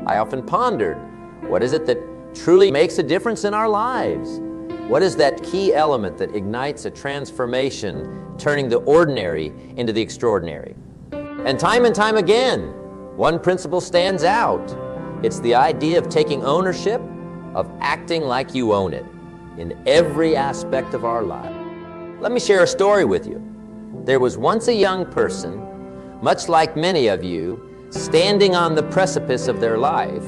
I often pondered, what is it that truly makes a difference in our lives? What is that key element that ignites a transformation, turning the ordinary into the extraordinary? And time again, one principle stands out. It's the idea of taking ownership, of acting like you own it in every aspect of our life. Let me share a story with you. There was once a young person, much like many of you, standing on the precipice of their life,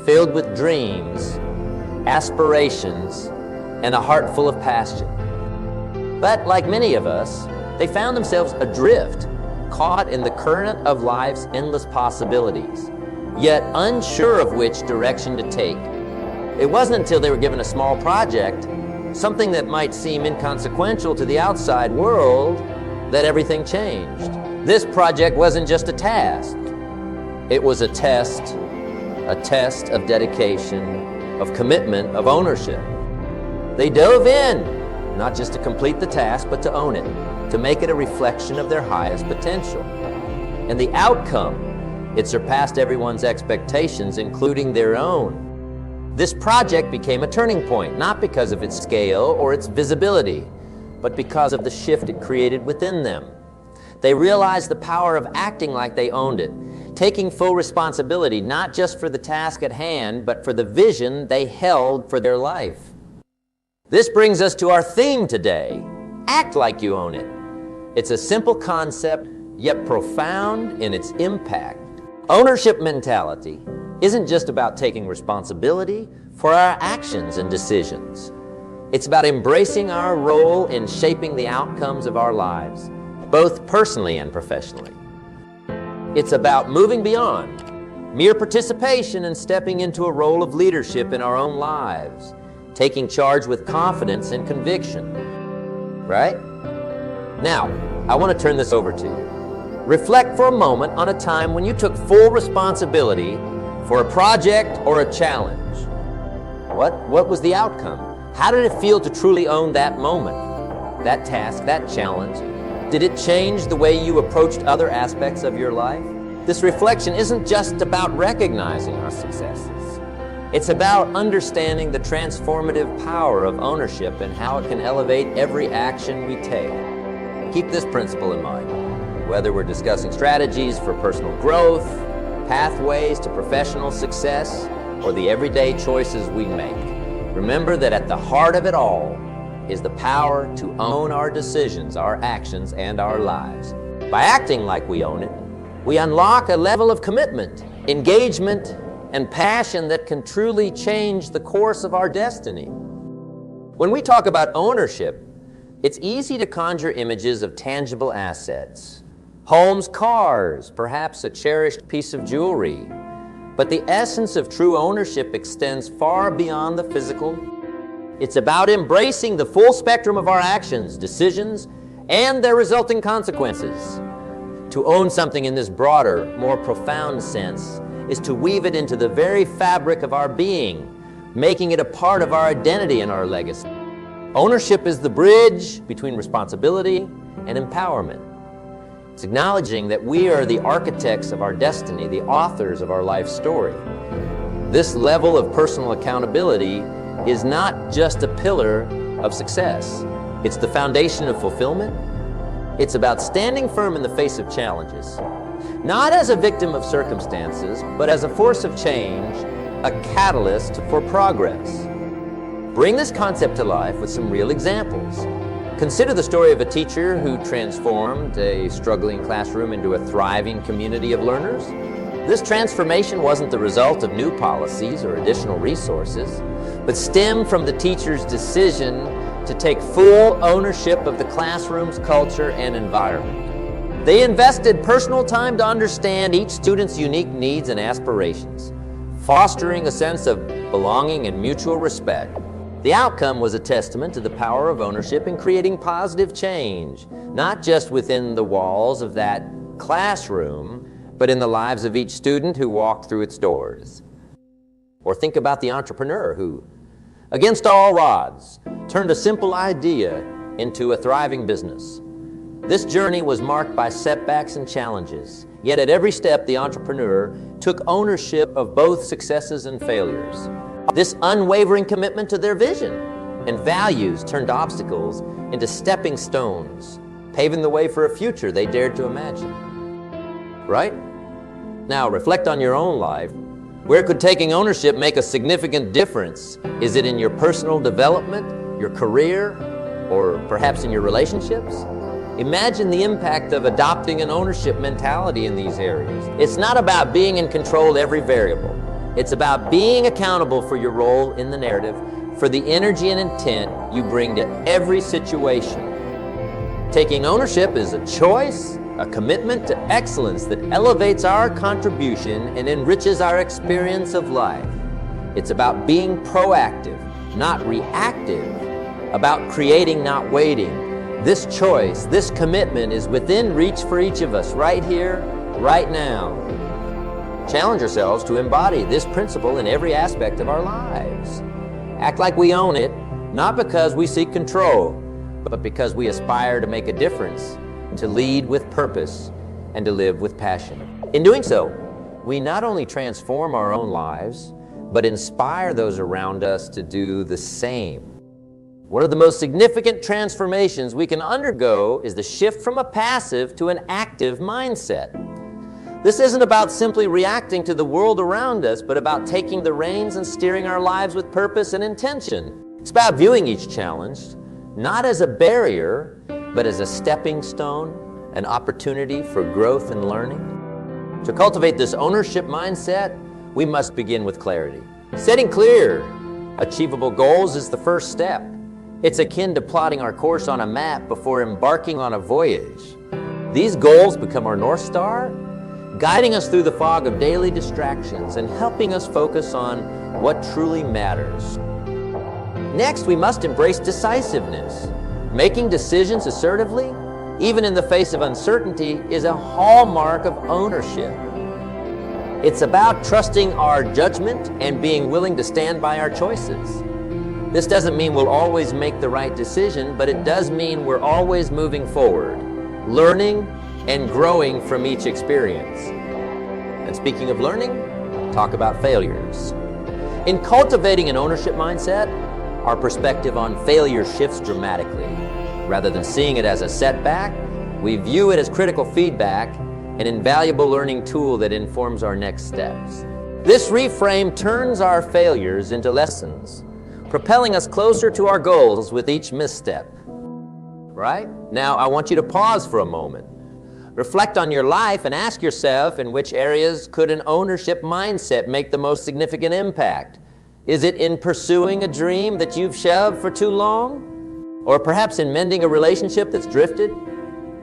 filled with dreams, aspirations, and a heart full of passion. But like many of us, they found themselves adrift, caught in the current of life's endless possibilities, yet unsure of which direction to take. It wasn't until they were given a small project, something that might seem inconsequential to the outside world, that everything changed. This project wasn't just a task. It was a test of dedication, of commitment, of ownership. They dove in, not just to complete the task, but to own it, to make it a reflection of their highest potential. And the outcome, it surpassed everyone's expectations, including their own. This project became a turning point, not because of its scale or its visibility, but because of the shift it created within them. They realized the power of acting like they owned it, taking full responsibility, not just for the task at hand, but for the vision they held for their life. This brings us to our theme today, act like you own it. It's a simple concept, yet profound in its impact. Ownership mentality isn't just about taking responsibility for our actions and decisions. It's about embracing our role in shaping the outcomes of our lives, both personally and professionally. It's about moving beyond mere participation and stepping into a role of leadership in our own lives, taking charge with confidence and conviction, right? Now, I want to turn this over to you. Reflect for a moment on a time when you took full responsibility for a project or a challenge. What was the outcome? How did it feel to truly own that moment, that task, that challenge? Did it change the way you approached other aspects of your life? This reflection isn't just about recognizing our successes. It's about understanding the transformative power of ownership and how it can elevate every action we take. Keep this principle in mind, whether we're discussing strategies for personal growth, pathways to professional success, or the everyday choices we make. Remember that at the heart of it all is the power to own our decisions, our actions, and our lives. By acting like we own it, we unlock a level of commitment, engagement, and passion that can truly change the course of our destiny. When we talk about ownership, it's easy to conjure images of tangible assets. Homes, cars, perhaps a cherished piece of jewelry. But the essence of true ownership extends far beyond the physical. It's about embracing the full spectrum of our actions, decisions, and their resulting consequences. To own something in this broader, more profound sense is to weave it into the very fabric of our being, making it a part of our identity and our legacy. Ownership is the bridge between responsibility and empowerment. It's acknowledging that we are the architects of our destiny, the authors of our life story. This level of personal accountability is not just a pillar of success. It's the foundation of fulfillment. It's about standing firm in the face of challenges, not as a victim of circumstances, but as a force of change, a catalyst for progress. Bring this concept to life with some real examples. Consider the story of a teacher who transformed a struggling classroom into a thriving community of learners. This transformation wasn't the result of new policies or additional resources, but stemmed from the teacher's decision to take full ownership of the classroom's culture and environment. They invested personal time to understand each student's unique needs and aspirations, fostering a sense of belonging and mutual respect. The outcome was a testament to the power of ownership in creating positive change, not just within the walls of that classroom, but in the lives of each student who walked through its doors. Or think about the entrepreneur who, against all odds, turned a simple idea into a thriving business. This journey was marked by setbacks and challenges, yet at every step the entrepreneur took ownership of both successes and failures. This unwavering commitment to their vision and values turned obstacles into stepping stones, paving the way for a future they dared to imagine. Right? Now, reflect on your own life. Where could taking ownership make a significant difference? Is it in your personal development, your career, or perhaps in your relationships? Imagine the impact of adopting an ownership mentality in these areas. It's not about being in control of every variable. It's about being accountable for your role in the narrative, for the energy and intent you bring to every situation. Taking ownership is a choice, a commitment to excellence that elevates our contribution and enriches our experience of life. It's about being proactive, not reactive, about creating, not waiting. This choice, this commitment is within reach for each of us right here, right now. Challenge yourselves to embody this principle in every aspect of our lives. Act like we own it, not because we seek control, but because we aspire to make a difference, to lead with purpose, and to live with passion. In doing so, we not only transform our own lives, but inspire those around us to do the same. One of the most significant transformations we can undergo is the shift from a passive to an active mindset. This isn't about simply reacting to the world around us, but about taking the reins and steering our lives with purpose and intention. It's about viewing each challenge not as a barrier, but as a stepping stone, an opportunity for growth and learning. To cultivate this ownership mindset, we must begin with clarity. Setting clear, achievable goals is the first step. It's akin to plotting our course on a map before embarking on a voyage. These goals become our North Star, guiding us through the fog of daily distractions and helping us focus on what truly matters. Next, we must embrace decisiveness. Making decisions assertively, even in the face of uncertainty, is a hallmark of ownership. It's about trusting our judgment and being willing to stand by our choices. This doesn't mean we'll always make the right decision, but it does mean we're always moving forward, learning and growing from each experience. And speaking of learning, talk about failures. In cultivating an ownership mindset, our perspective on failure shifts dramatically. Rather than seeing it as a setback, we view it as critical feedback, an invaluable learning tool that informs our next steps. This reframe turns our failures into lessons, propelling us closer to our goals with each misstep. Right? Now, I want you to pause for a moment. Reflect on your life and ask yourself, in which areas could an ownership mindset make the most significant impact? Is it in pursuing a dream that you've shelved for too long? Or perhaps in mending a relationship that's drifted?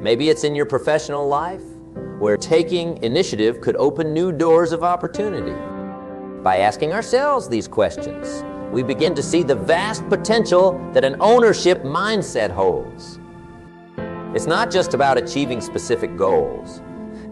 Maybe it's in your professional life, where taking initiative could open new doors of opportunity. By asking ourselves these questions, we begin to see the vast potential that an ownership mindset holds. It's not just about achieving specific goals.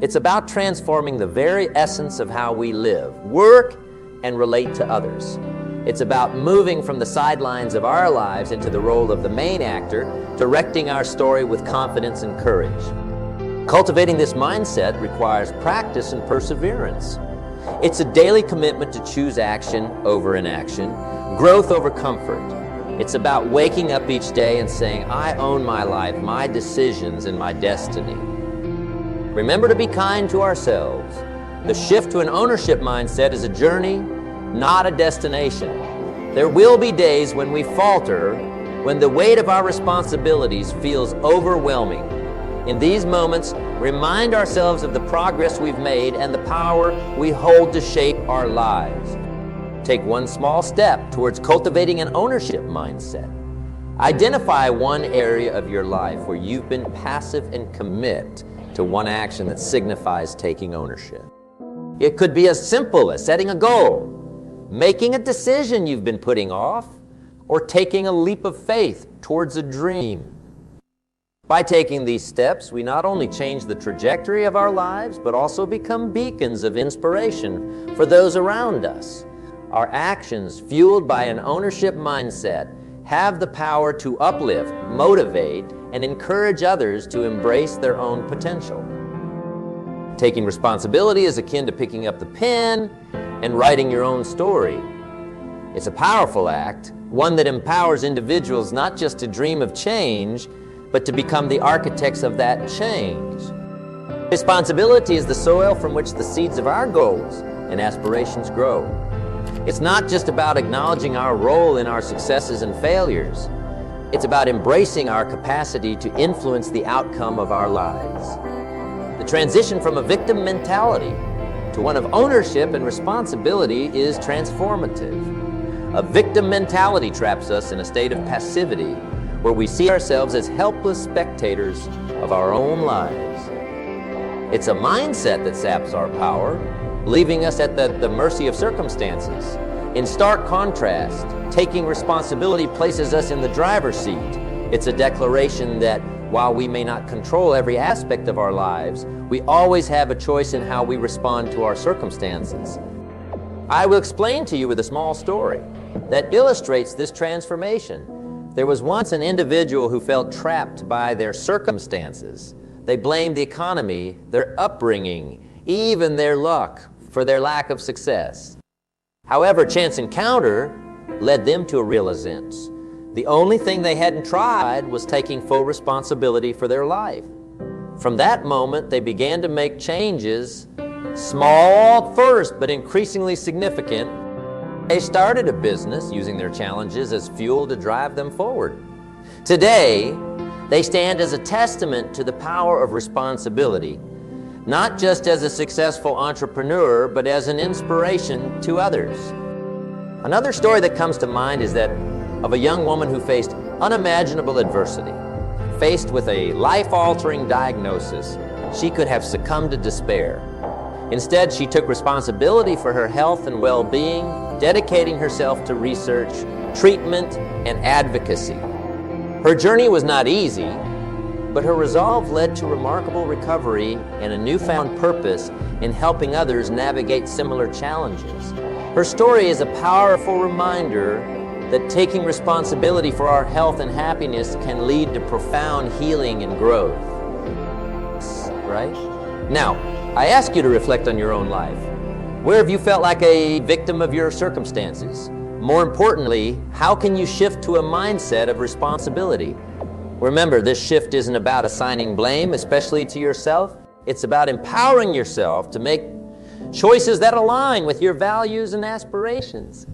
It's about transforming the very essence of how we live, work, and relate to others. It's about moving from the sidelines of our lives into the role of the main actor, directing our story with confidence and courage. Cultivating this mindset requires practice and perseverance. It's a daily commitment to choose action over inaction, growth over comfort. It's about waking up each day and saying, I own my life, my decisions, and my destiny. Remember to be kind to ourselves. The shift to an ownership mindset is a journey, not a destination. There will be days when we falter, when the weight of our responsibilities feels overwhelming. In these moments, remind ourselves of the progress we've made and the power we hold to shape our lives. Take one small step towards cultivating an ownership mindset. Identify one area of your life where you've been passive and commit to one action that signifies taking ownership. It could be as simple as setting a goal, making a decision you've been putting off, or taking a leap of faith towards a dream. By taking these steps, we not only change the trajectory of our lives, but also become beacons of inspiration for those around us. Our actions, fueled by an ownership mindset, have the power to uplift, motivate, and encourage others to embrace their own potential. Taking responsibility is akin to picking up the pen and writing your own story. It's a powerful act, one that empowers individuals not just to dream of change, but to become the architects of that change. Responsibility is the soil from which the seeds of our goals and aspirations grow. It's not just about acknowledging our role in our successes and failures. It's about embracing our capacity to influence the outcome of our lives. The transition from a victim mentality to one of ownership and responsibility is transformative. A victim mentality traps us in a state of passivity where we see ourselves as helpless spectators of our own lives. It's a mindset that saps our power, leaving us at the mercy of circumstances. In stark contrast, taking responsibility places us in the driver's seat. It's a declaration that while we may not control every aspect of our lives, we always have a choice in how we respond to our circumstances. I will explain to you with a small story that illustrates this transformation. There was once an individual who felt trapped by their circumstances. They blamed the economy, their upbringing, even their luck for their lack of success. However, chance encounter led them to a realization. The only thing they hadn't tried was taking full responsibility for their life. From that moment, they began to make changes, small at first, but increasingly significant. They started a business using their challenges as fuel to drive them forward. Today, they stand as a testament to the power of responsibility, not just as a successful entrepreneur, but as an inspiration to others. Another story that comes to mind is that of a young woman who faced unimaginable adversity. Faced with a life-altering diagnosis, she could have succumbed to despair. Instead, she took responsibility for her health and well-being, dedicating herself to research, treatment, and advocacy. Her journey was not easy, but her resolve led to remarkable recovery and a newfound purpose in helping others navigate similar challenges. Her story is a powerful reminder that taking responsibility for our health and happiness can lead to profound healing and growth. Right? Now, I ask you to reflect on your own life. Where have you felt like a victim of your circumstances? More importantly, how can you shift to a mindset of responsibility? Remember, this shift isn't about assigning blame, especially to yourself. It's about empowering yourself to make choices that align with your values and aspirations.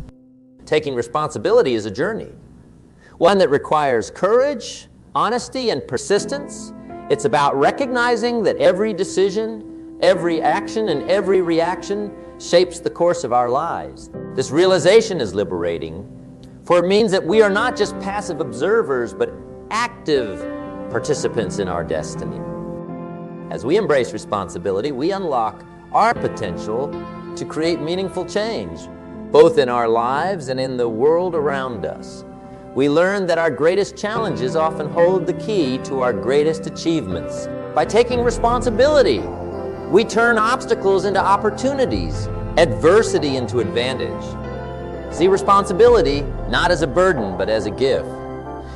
Taking responsibility is a journey, one that requires courage, honesty, and persistence. It's about recognizing that every decision, every action, and every reaction shapes the course of our lives. This realization is liberating, for it means that we are not just passive observers, but active participants in our destiny. As we embrace responsibility, we unlock our potential to create meaningful change, both in our lives and in the world around us. We learn that our greatest challenges often hold the key to our greatest achievements. By taking responsibility, we turn obstacles into opportunities, adversity into advantage. See responsibility not as a burden, but as a gift.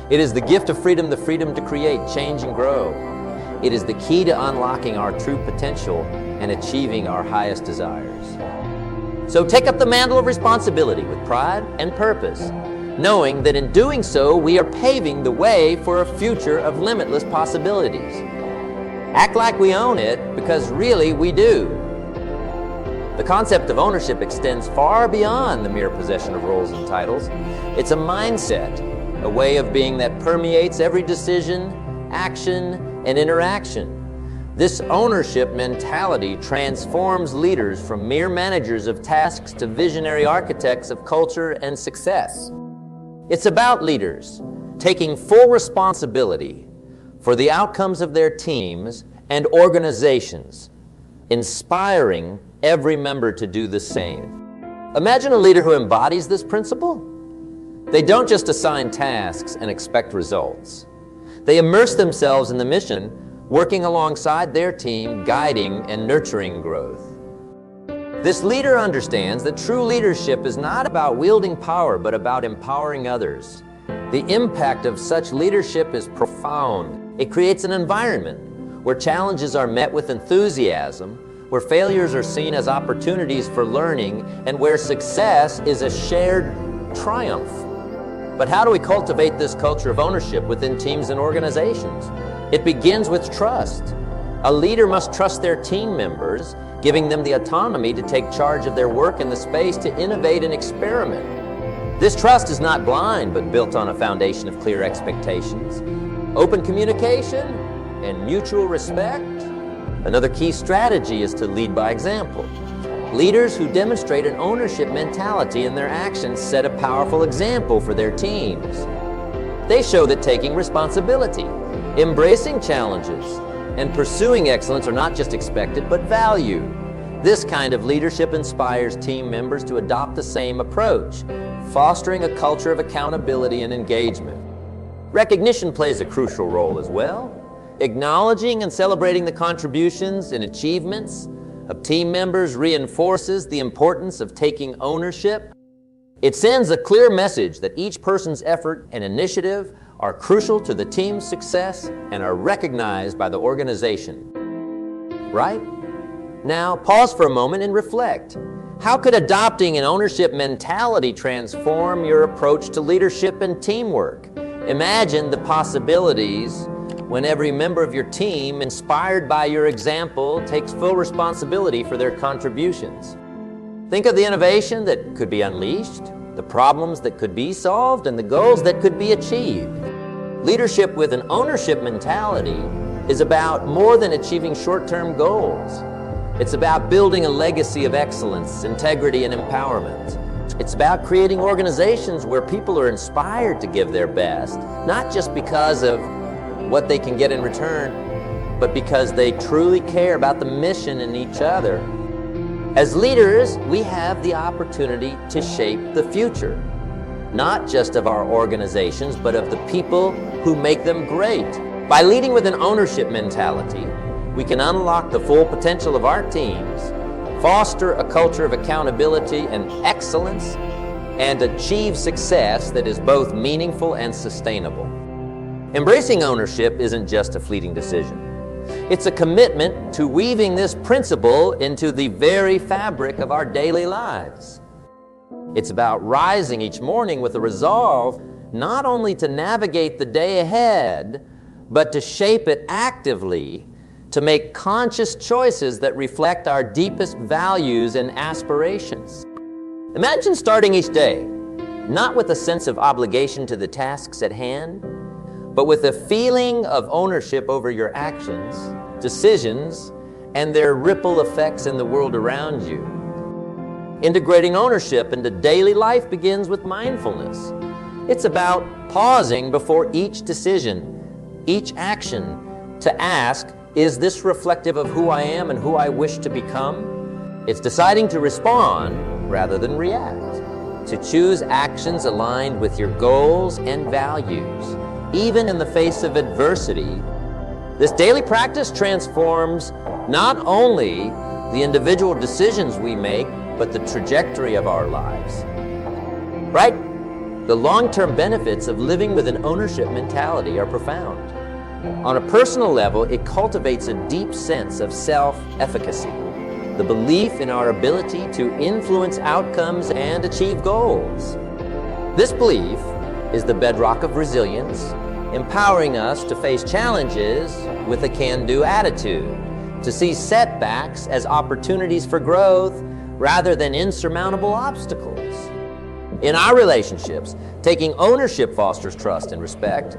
It is the gift of freedom, the freedom to create, change, and grow. It is the key to unlocking our true potential and achieving our highest desires. So take up the mantle of responsibility with pride and purpose, knowing that in doing so, we are paving the way for a future of limitless possibilities. Act like we own it, because really we do. The concept of ownership extends far beyond the mere possession of roles and titles. It's a mindset, a way of being that permeates every decision, action, and interaction. This ownership mentality transforms leaders from mere managers of tasks to visionary architects of culture and success. It's about leaders taking full responsibility for the outcomes of their teams and organizations, inspiring every member to do the same. Imagine a leader who embodies this principle. They don't just assign tasks and expect results. They immerse themselves in the mission, working alongside their team, guiding and nurturing growth. This leader understands that true leadership is not about wielding power, but about empowering others. The impact of such leadership is profound. It creates an environment where challenges are met with enthusiasm, where failures are seen as opportunities for learning, and where success is a shared triumph. But how do we cultivate this culture of ownership within teams and organizations? It begins with trust. A leader must trust their team members, giving them the autonomy to take charge of their work and the space to innovate and experiment. This trust is not blind, but built on a foundation of clear expectations, open communication, and mutual respect. Another key strategy is to lead by example. Leaders who demonstrate an ownership mentality in their actions set a powerful example for their teams. They show that taking responsibility, embracing challenges, and pursuing excellence are not just expected, but valued. This kind of leadership inspires team members to adopt the same approach, fostering a culture of accountability and engagement. Recognition plays a crucial role as well. Acknowledging and celebrating the contributions and achievements of team members reinforces the importance of taking ownership. It sends a clear message that each person's effort and initiative are crucial to the team's success and are recognized by the organization. Right? Now, pause for a moment and reflect. How could adopting an ownership mentality transform your approach to leadership and teamwork? Imagine the possibilities when every member of your team, inspired by your example, takes full responsibility for their contributions. Think of the innovation that could be unleashed, the problems that could be solved, and the goals that could be achieved. Leadership with an ownership mentality is about more than achieving short-term goals. It's about building a legacy of excellence, integrity, and empowerment. It's about creating organizations where people are inspired to give their best, not just because of what they can get in return, but because they truly care about the mission and each other. As leaders, we have the opportunity to shape the future, not just of our organizations, but of the people who make them great. By leading with an ownership mentality, we can unlock the full potential of our teams, foster a culture of accountability and excellence, and achieve success that is both meaningful and sustainable. Embracing ownership isn't just a fleeting decision. It's a commitment to weaving this principle into the very fabric of our daily lives. It's about rising each morning with a resolve not only to navigate the day ahead, but to shape it actively, to make conscious choices that reflect our deepest values and aspirations. Imagine starting each day, not with a sense of obligation to the tasks at hand, but with a feeling of ownership over your actions, decisions, and their ripple effects in the world around you. Integrating ownership into daily life begins with mindfulness. It's about pausing before each decision, each action, to ask, is this reflective of who I am and who I wish to become? It's deciding to respond rather than react, to choose actions aligned with your goals and values, even in the face of adversity. This daily practice transforms not only the individual decisions we make, but the trajectory of our lives. Right? The long-term benefits of living with an ownership mentality are profound. On a personal level, it cultivates a deep sense of self-efficacy, the belief in our ability to influence outcomes and achieve goals. This belief is the bedrock of resilience, empowering us to face challenges with a can-do attitude, to see setbacks as opportunities for growth rather than insurmountable obstacles. In our relationships, taking ownership fosters trust and respect.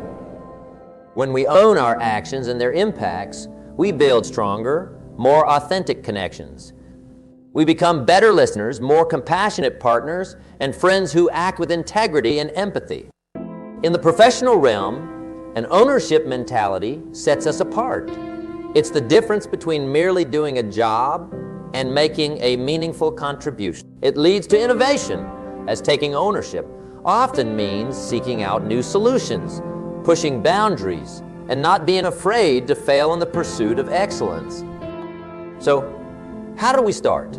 When we own our actions and their impacts, we build stronger, more authentic connections. We become better listeners, more compassionate partners, and friends who act with integrity and empathy. In the professional realm, an ownership mentality sets us apart. It's the difference between merely doing a job and making a meaningful contribution. It leads to innovation, as taking ownership often means seeking out new solutions, pushing boundaries, and not being afraid to fail in the pursuit of excellence. So, how do we start?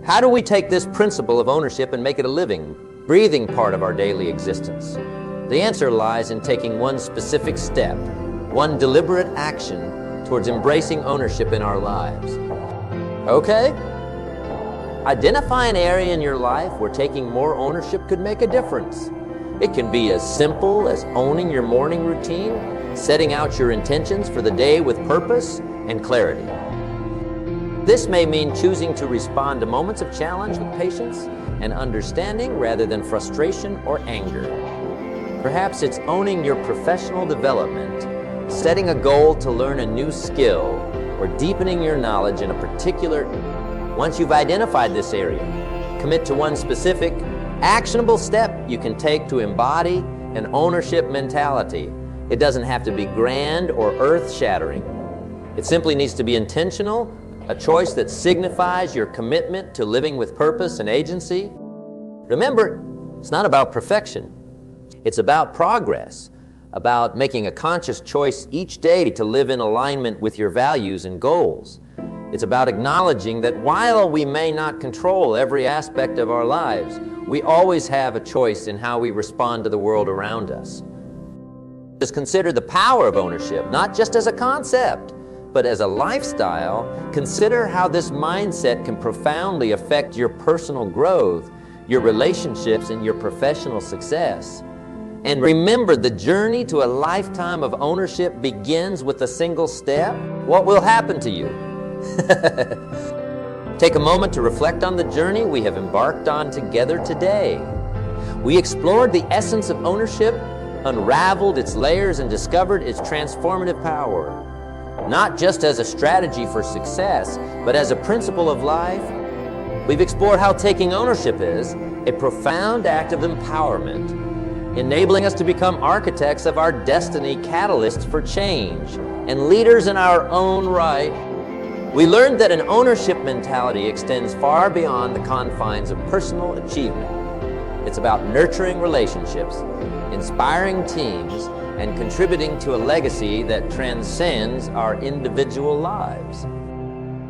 How do we take this principle of ownership and make it a living, breathing part of our daily existence? The answer lies in taking one specific step, one deliberate action towards embracing ownership in our lives. Okay? Identify an area in your life where taking more ownership could make a difference. It can be as simple as owning your morning routine, setting out your intentions for the day with purpose and clarity. This may mean choosing to respond to moments of challenge with patience and understanding rather than frustration or anger. Perhaps it's owning your professional development, setting a goal to learn a new skill, or deepening your knowledge in a particular. Once you've identified this area, commit to one specific, actionable step you can take to embody an ownership mentality. It doesn't have to be grand or earth-shattering. It simply needs to be intentional, a choice that signifies your commitment to living with purpose and agency. Remember, it's not about perfection. It's about progress, about making a conscious choice each day to live in alignment with your values and goals. It's about acknowledging that while we may not control every aspect of our lives, we always have a choice in how we respond to the world around us. Just consider the power of ownership, not just as a concept, but as a lifestyle. Consider how this mindset can profoundly affect your personal growth, your relationships, and your professional success. And remember, the journey to a lifetime of ownership begins with a single step. What will happen to you? Take a moment to reflect on the journey we have embarked on together today. We explored the essence of ownership, unraveled its layers, and discovered its transformative power. Not just as a strategy for success, but as a principle of life. We've explored how taking ownership is a profound act of empowerment, enabling us to become architects of our destiny, catalysts for change, and leaders in our own right. We learned that an ownership mentality extends far beyond the confines of personal achievement. It's about nurturing relationships, inspiring teams, and contributing to a legacy that transcends our individual lives.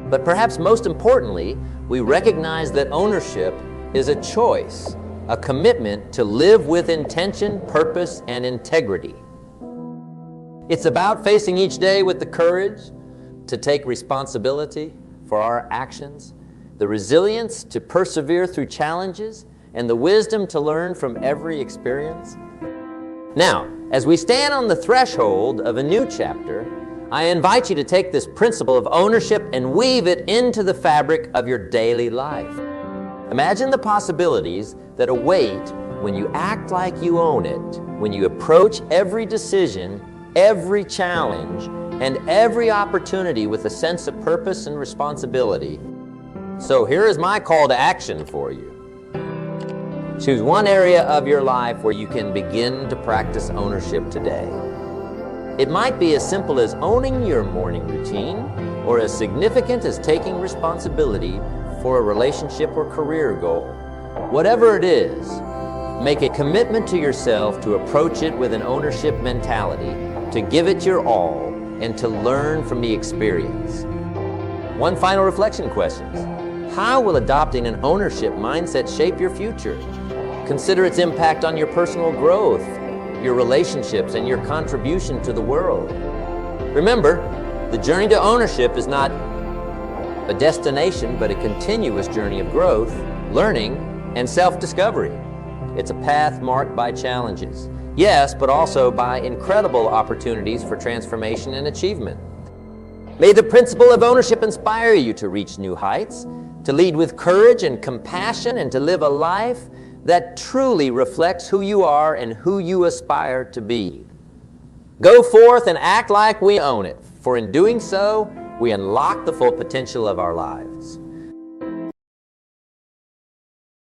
But perhaps most importantly, we recognize that ownership is a choice, a commitment to live with intention, purpose, and integrity. It's about facing each day with the courage to take responsibility for our actions, the resilience to persevere through challenges, and the wisdom to learn from every experience. Now, as we stand on the threshold of a new chapter, I invite you to take this principle of ownership and weave it into the fabric of your daily life. Imagine the possibilities that await when you act like you own it, when you approach every decision, every challenge, and every opportunity with a sense of purpose and responsibility. So here is my call to action for you. Choose one area of your life where you can begin to practice ownership today. It might be as simple as owning your morning routine, or as significant as taking responsibility for a relationship or career goal. Whatever it is, make a commitment to yourself to approach it with an ownership mentality, to give it your all, and to learn from the experience. One final reflection question. How will adopting an ownership mindset shape your future? Consider its impact on your personal growth, your relationships, and your contribution to the world. Remember, the journey to ownership is not a destination, but a continuous journey of growth, learning, and self-discovery. It's a path marked by challenges, yes, but also by incredible opportunities for transformation and achievement. May the principle of ownership inspire you to reach new heights, to lead with courage and compassion, and to live a life that truly reflects who you are and who you aspire to be. Go forth and act like we own it, for in doing so, we unlock the full potential of our lives.